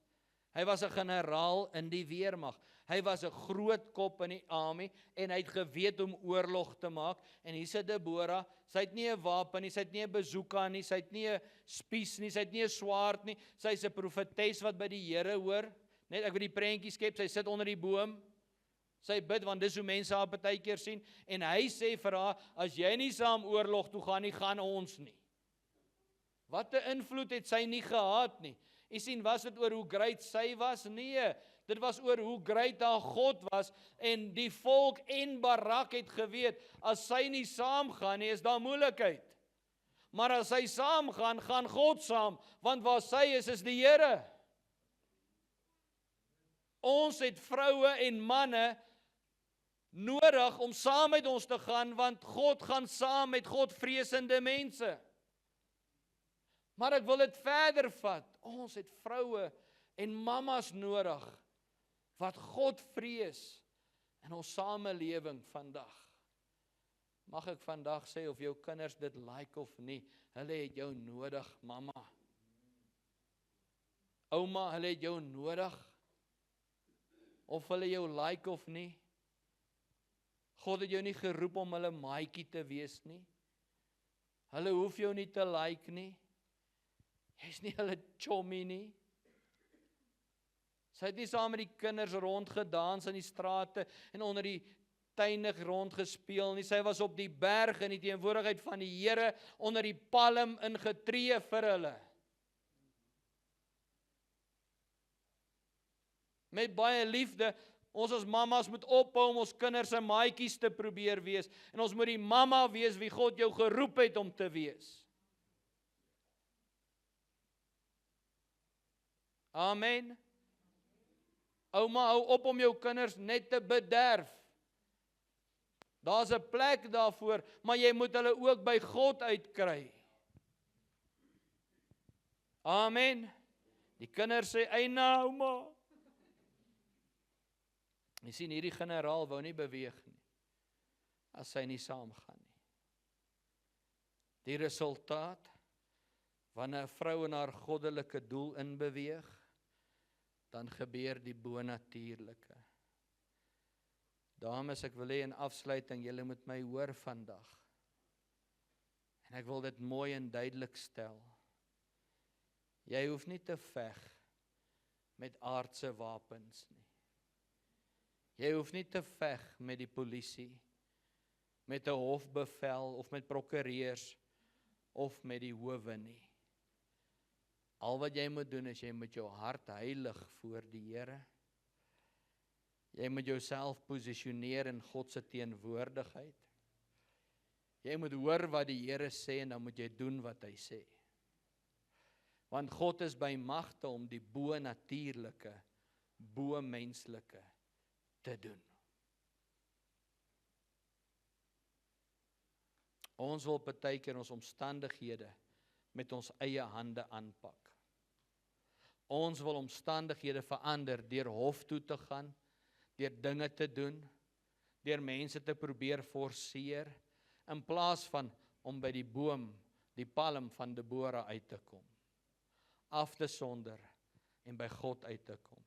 Hy was 'n generaal in die weermag. Hy was 'n groot kop in die army en hy het geweet om oorlog te maak. En hier sit Deborah, sy het nie 'n wapen nie, sy het nie 'n bazooka nie, sy het nie 'n spies nie, sy het nie 'n swaard nie. Sy's 'n profetes wat by die Here hoor. Net ek wil die prentjie skep, sy sit onder die boom. Sy bid, want dis hoe mense haar partykeer sien. En hy sê vir haar, as jy nie saam oorlog toe gaan nie, gaan ons nie. Wat 'n invloed het sy nie gehad nie. Jy sien, was dit oor hoe great sy was? Nee, dit was oor hoe great haar God was. En die volk en Barak het geweet, as sy nie saamgaan nie, is daar moeilikheid. Maar as sy saamgaan, gaan God saam, want waar sy is die Here. Ons het vroue en manne nodig om saam met ons te gaan, want God gaan saam met Godvreesende mense. Maar ek wil dit verder vat. Ons het vroue en mammas nodig wat God vrees in ons samelewing vandag. Mag ek vandag sê, of jou kinders dit like of nie, hulle het jou nodig, mamma. Ouma, hulle het jou nodig. of hulle jou like of nie. God het jou nie geroep om hulle maatjie te wees nie. Hulle hoef jou nie te like nie. Jy's nie hulle chommy nie. Sy het nie saam met die kinders rondgedans in die strate en onder die tuine rondgespeel nie. Sy was op die berg in die teenwoordigheid van die Here onder die palm ingetree vir hulle. Met baie liefde, ons as mamas moet ophou om ons kinders se maatjies te probeer wees. En ons moet die mamma wees wie God jou geroep het om te wees. Amen. Ouma, hou op om jou kinders net te bederf. Daar's 'n plek daarvoor, maar jy moet hulle ook by God uitkry. Amen. Die kinders sê, "Eina, ouma." Jy sien, hierdie generaal wou nie beweeg nie, as sy nie saamgaan nie. Die resultaat, wanneer 'n vrou in haar goddelike doel inbeweeg, dan gebeur die bonatuurlike. Dames, ek wil hê in afsluiting, julle moet my hoor vandag. En ek wil dit mooi en duidelik stel. Jy hoef nie te veg met aardse wapens nie. Jy hoef nie te veg met die polisie, met 'n hofbevel of met prokureurs of met die howe nie. Al wat jy moet doen is jy moet jou hart heilig voor die Here. Jy moet jouself posisioneer in God se teenwoordigheid. Jy moet hoor wat die Here sê en dan moet jy doen wat hy sê. Want God is by magte om die bo-natuurlike, bo-menslike te doen. Ons wil partykeer ons omstandighede met ons eie hande aanpak. Ons wil omstandighede verander deur hof toe te gaan, deur dinge te doen, deur mense te probeer forceer, in plaas van om by die boom, die palm van Debora uit te kom. Af te sonder en by God uit te kom.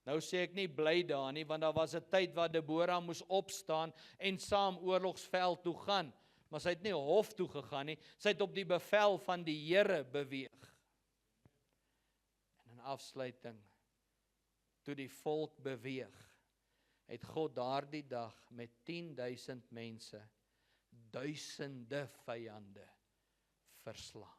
Nou sê ek nie bly daar nie, want daar was 'n tyd waar Debora moes opstaan en saam oorlogsveld toe gaan, maar sy het nie hof toe gegaan nie, sy het op die bevel van die Here beweeg. En in afsluiting, toe die volk beweeg, het God daardie dag met 10,000 mense, duisende vyande verslaan.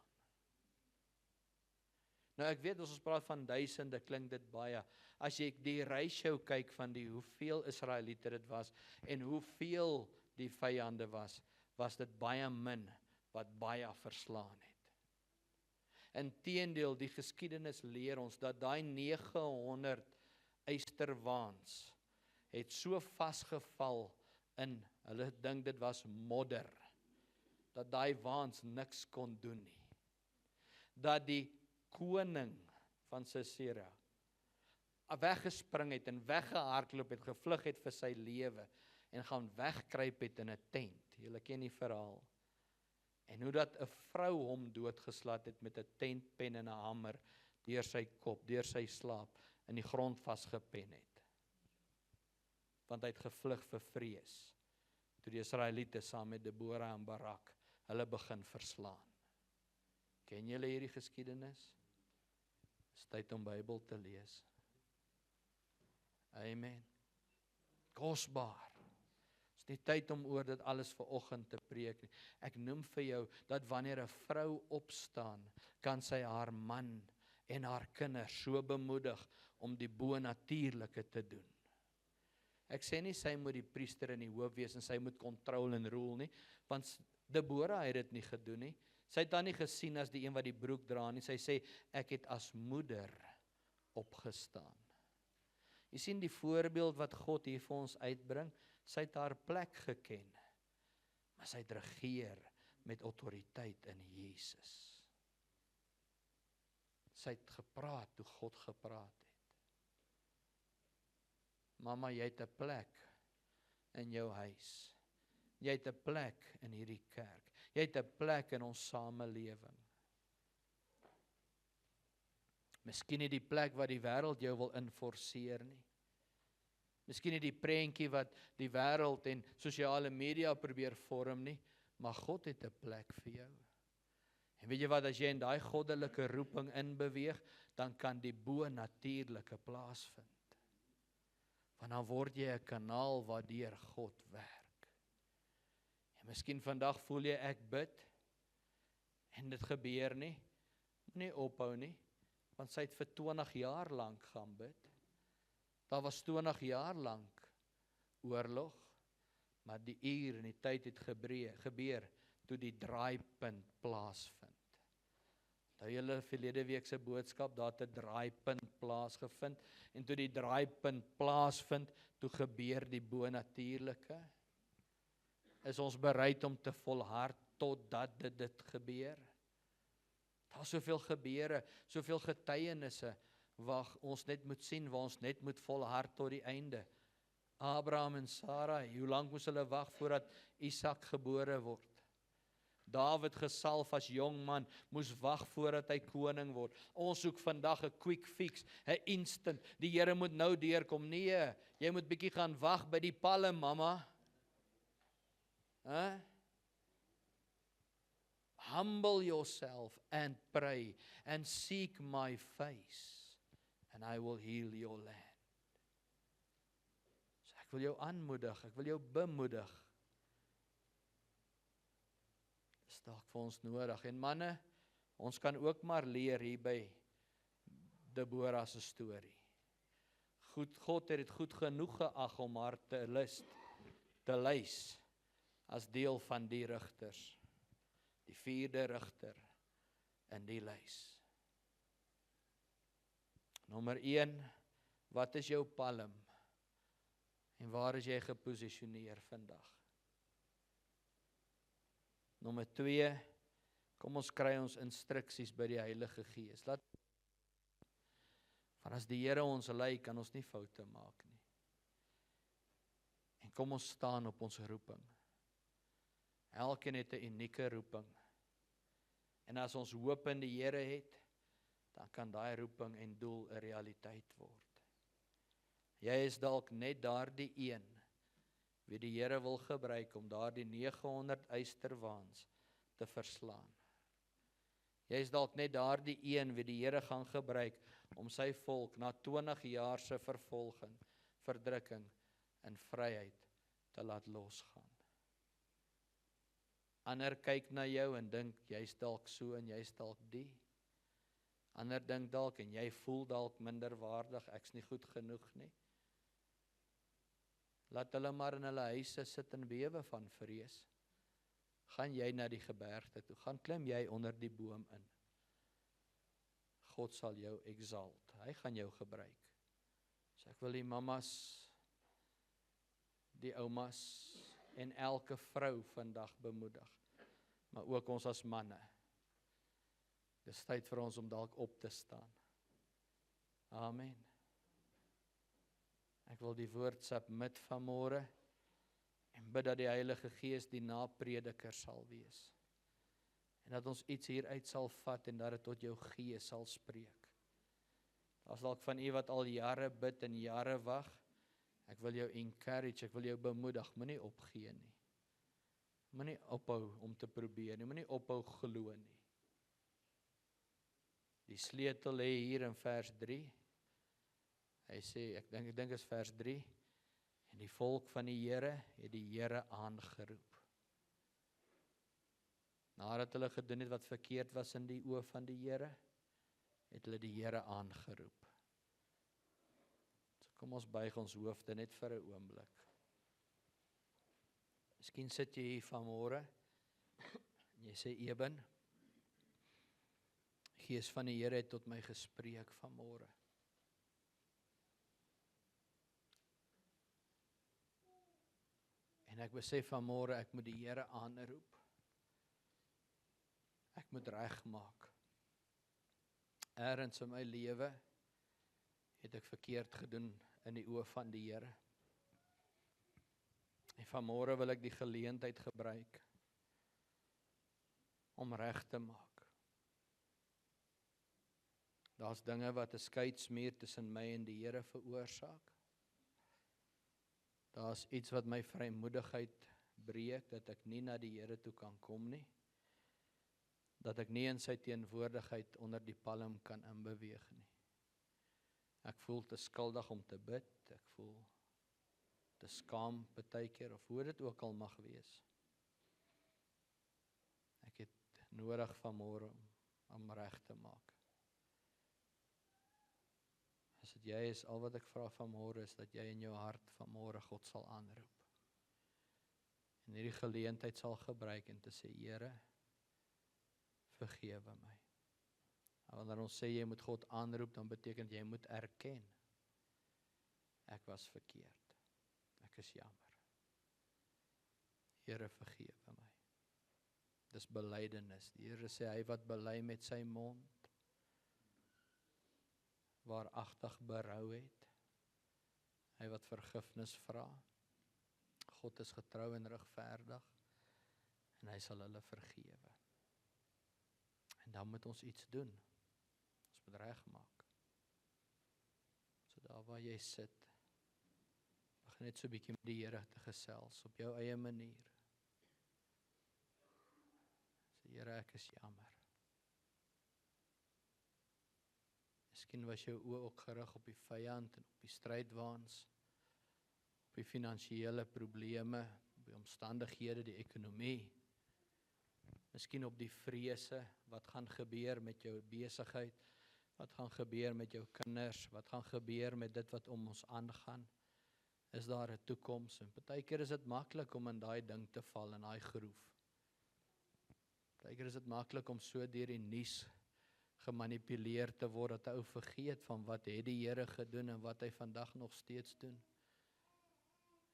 Nou ek weet as ons praat van duisende, klink dit baie. As jy die ratio kyk van die hoeveel Israeliete dit was en hoeveel die vyande was dit baie min wat baie verslaan het. Inteendeel, die geskiedenis leer ons dat daai 900 eysterwaans het so vasgeval in, hulle dink dit was modder, dat daai waans niks kon doen nie. Dat die koning van Sisera weggespring het en weggehardloop het, gevlug het vir sy lewe en gaan wegkruip het in 'n tent. Julle ken die verhaal. En hoe dat 'n vrou hom doodgeslaan het met 'n tentpen en 'n hamer deur sy kop, deur sy slaap in die grond vasgepen het. Want hy het gevlug vir vrees. Toe die Israeliete saam met Debora en Barak hulle begin verslaan. Ken julle hierdie geskiedenis? Dis tyd om Bybel te lees. Amen. Kosbaar. Dis nie tyd om oor dit alles vanoggend te preek nie. Ek noem vir jou dat wanneer 'n vrou opstaan, kan sy haar man en haar kinders so bemoedig om die bo-natuurlike te doen. Ek sê nie sy moet die priester in die hoof wees en sy moet control en rule nie, want Debora het dit nie gedoen nie. Sy het haar nie gesien as die een wat die broek dra nie. Sy sê, ek het as moeder opgestaan. Jy sien die voorbeeld wat God hier vir ons uitbring, sy het haar plek geken, maar sy het regeer met autoriteit in Jesus. Sy het gepraat toe God gepraat het. Mamma, jy het 'n plek in jou huis. Jy het 'n plek in hierdie kerk. Jy het 'n plek in ons samelewing. Miskien nie die plek wat die wêreld jou wil inforceer nie. Miskien nie die prentjie wat die wêreld en sosiale media probeer vorm nie, maar God het 'n plek vir jou. En weet jy wat, as jy in daai goddelike roeping inbeweeg, dan kan die bo-natuurlike plaasvind. Want dan word jy 'n kanaal waardeur God werk. En miskien vandag voel jy ek bid en dit gebeur nie. Moenie ophou nie, want sy het vir 20 jaar lank gaan bid. Daar was 20 jaar lank oorlog, maar die uur en die tyd het gebeur toe die draaipunt plaasvind. Nou julle verlede week se boodskap, daar het 'n draaipunt plaasgevind, en toe die draaipunt plaasvind, toe gebeur die bonatuurlike. Is ons bereid om te volhard totdat dit gebeur? Daar is soveel gebeure, soveel getuienisse, waar ons net moet sien, waar ons net moet volhard tot die einde. Abraham en Sarai, hoe lank moes hulle wag voordat Isak gebore word? David gesalf as jong man, moes wag voordat hy koning word. Ons soek vandag 'n quick fix, 'n instant. Die Here moet nou deurkom. Nee, jy moet bietjie gaan wag by die palm, mamma. Humble yourself and pray and seek my face, and I will heal your land. So ek wil jou aanmoedig, ek wil jou bemoedig. Dis dalk vir ons nodig. En manne, ons kan ook maar leer hier by Deborah se storie. God het dit goed genoeg geag om haar te lys as deel van die rigters. Die 4de rigter in die lys. Nommer 1, wat is jou palm? En waar is jy geposisioneer vandag? Nommer 2, kom ons kry ons instruksies by die Heilige Gees. Want as die Here ons lei, kan ons nie foute maak nie. En kom ons staan op ons roeping. Elkeen het 'n unieke roeping. En as ons hoop in die Here het, dan kan daai roeping en doel 'n realiteit word. Jy is dalk net daardie een wie die Here wil gebruik om daardie 900 eysterwaans te verslaan. Jy is dalk net daardie een wie die Here gaan gebruik om sy volk na 20 jaar se vervolging, verdrukking en vryheid te laat losgaan. Ander kyk na jou en dink jy's dalk so en jy's dalk die. Ander dink dalk en jy voel dalk minderwaardig, ek's nie goed genoeg nie. Laat hulle maar in hulle huise sit en bewe van vrees. Gaan jy na die gebergte toe, gaan klim jy onder die boom in. God sal jou exalt, hy gaan jou gebruik. So ek wil die mamas, die oumas en elke vrou vandag bemoedig, maar ook ons as manne. Dis tyd vir ons om dalk op te staan. Amen. Ek wil die woord submit vanmôre en bid dat die Heilige Gees die naprediker sal wees. En dat ons iets hieruit sal vat en dat dit tot jou gees sal spreek. As dalk van u wat al jare bid en jare wag, ek wil jou encourage, ek wil jou bemoedig, moenie opgee nie. Moenie ophou om te probeer nie, moenie ophou glo nie. Die sleutel lê hier in vers 3. Hy sê, ek dink is vers 3, en die volk van die Here het die Here aangeroep. Nadat hulle gedoen het wat verkeerd was in die oë van die Here, het hulle die Here aangeroep. So kom ons buig ons hoofde net vir 'n oomblik. Miskien sit jy hier vanmôre, en jy sê, Eben, Gees van die Here het tot my gespreek vanmôre. En ek besef vanmôre, ek moet die Here aanroep. Ek moet regmaak. Ergens in my lewe het ek verkeerd gedoen in die oë van die Here. En vanmôre wil ek die geleentheid gebruik om reg te maak. Daar's dinge wat 'n skeidsmuur tussen my en die Here veroorsaak. Daar's iets wat my vrymoedigheid breek, dat ek nie na die Here toe kan kom nie, dat ek nie in sy teenwoordigheid onder die palm kan inbeweeg nie. Ek voel te skuldig om te bid, ek voel te skaam partykeer, of hoe dit ook al mag wees. Ek het nodig vanmôre om reg te maak. As dit jy is, al wat ek vra vanmôre is, dat jy in jou hart vanmôre God sal aanroep. En hierdie geleentheid sal gebruik en te sê, Here, vergewe my. En wanneer ons sê jy moet God aanroep, dan beteken jy moet erken. Ek was verkeerd. Ek is jammer. Here, vergewe my. Dis belydenis. Die Here sê, hy wat bely met sy mond, waaragtig berou het, hy wat vergifnis vra, God is getrou en regverdig, en hy sal hulle vergewe. En dan moet ons iets doen. Ons moet regmaak. So daar waar jy sit, begin net so 'n bietjie met die Here te gesels, op jou eie manier. Sê, Here, ek is jammer. Miskien was jou oë ook gerig op die vyand en op die strydwaans, op die finansiële probleme, op die omstandighede, die ekonomie. Miskien op die vrese, wat gaan gebeur met jou besigheid, wat gaan gebeur met jou kinders, wat gaan gebeur met dit wat om ons aangaan. Is daar 'n toekoms? En partykeer is dit maklik om in daai ding te val, in daai groef. Partykeer is dit maklik om so deur die nuus gemanipuleer te word, dat 'n ou vergeet van wat het die Here gedoen en wat hy vandag nog steeds doen.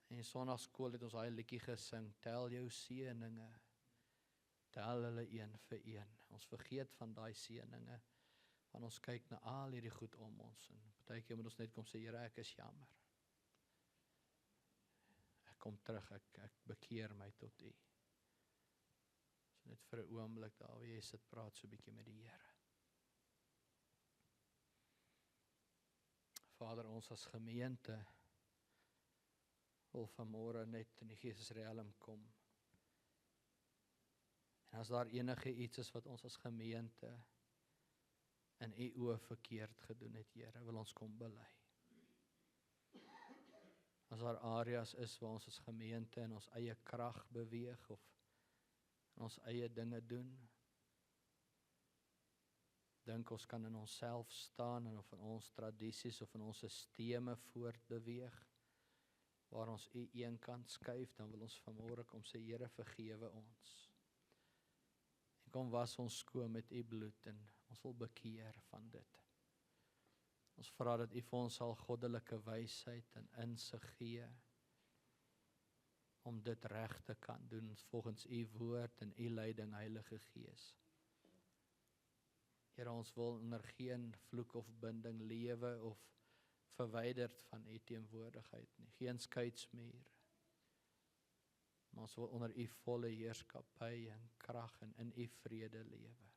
En in Sondagskool het ons daai liedjie gesing, tel jou seëninge, tel hulle een vir een. Ons vergeet van daai seëninge, want ons kyk na al hierdie goed om ons, en partykeer moet ons net kom sê, Here, ek is jammer. Ek kom terug, ek bekeer my tot U. So net vir 'n oomblik daar waar jy sit, praat so 'n bietjie met die Here. Vader, ons as gemeente wil vanmôre net in die Geestesriem kom. En as daar enige iets is wat ons as gemeente in U oë verkeerd gedoen het, Here, wil ons kom bely. As daar areas is waar ons as gemeente in ons eie krag beweeg of in ons eie dinge doen, dink ons kan in onsself staan en of in ons tradisies of in ons sisteme voortbeweeg, waar ons U een kant skuif, dan wil ons vanmôre kom sê, Here, vergewe ons. En kom was ons skoon met U bloed en ons wil bekeer van dit. Ons vra dat U vir ons sal goddelike wysheid en insig gee, om dit reg te kan doen, volgens U woord en U leiding, Heilige Gees. Here, ons wil onder geen vloek of binding lewe of verwyderd van U teenwoordigheid nie, geen skeidsmuur. Maar ons wil onder U volle heerskappy en krag en in U vrede lewe.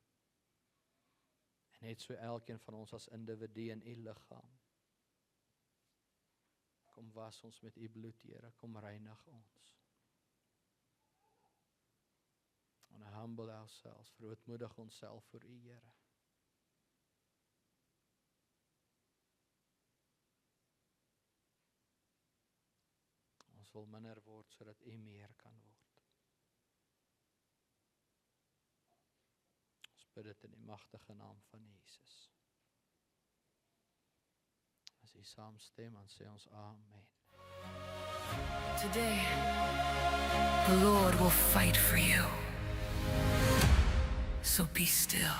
En net so elkeen van ons as individu in U liggaam. Kom was ons met U bloed, Here, kom reinig ons. En humble ourselves, verootmoedig onsself voor U, Here. Ons wil minder word, sodat U meer kan word. Ons bid dit in die magtige naam van Jesus. As U saamstem, dan sê ons amen. Today, the Lord will fight for you. So be still.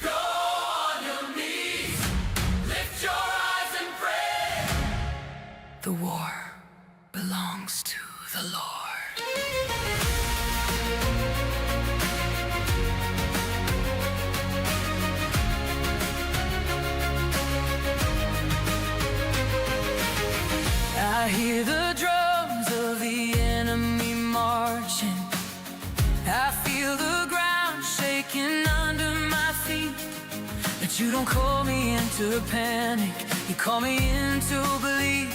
Go on your knees, lift your eyes and pray. The war belongs to the Lord. I hear the drums of the enemy marching. I feel the ground shaking under my feet. But you don't call me into panic, you call me into belief.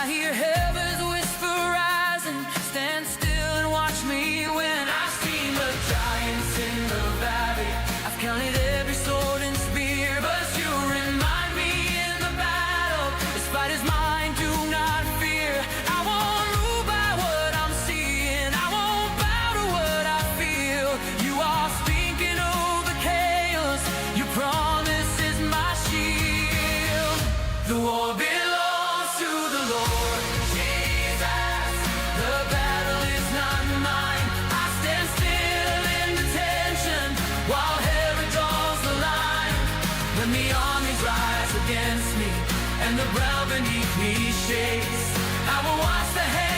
I hear heaven's whisper rising. Stand still and watch me when I've seen the giants in the valley. I've counted every sword and spear, but you remind me in the battle, this fight is mine, do not fear. I won't move by what I'm seeing, I won't bow to what I feel. You are speaking over chaos, your promise is my shield. The war belongs to the Lord Jesus. The battle is not mine. I stand still in attention while Herod draws the line. When the armies rise against me and the ground beneath me shakes, I will watch the hand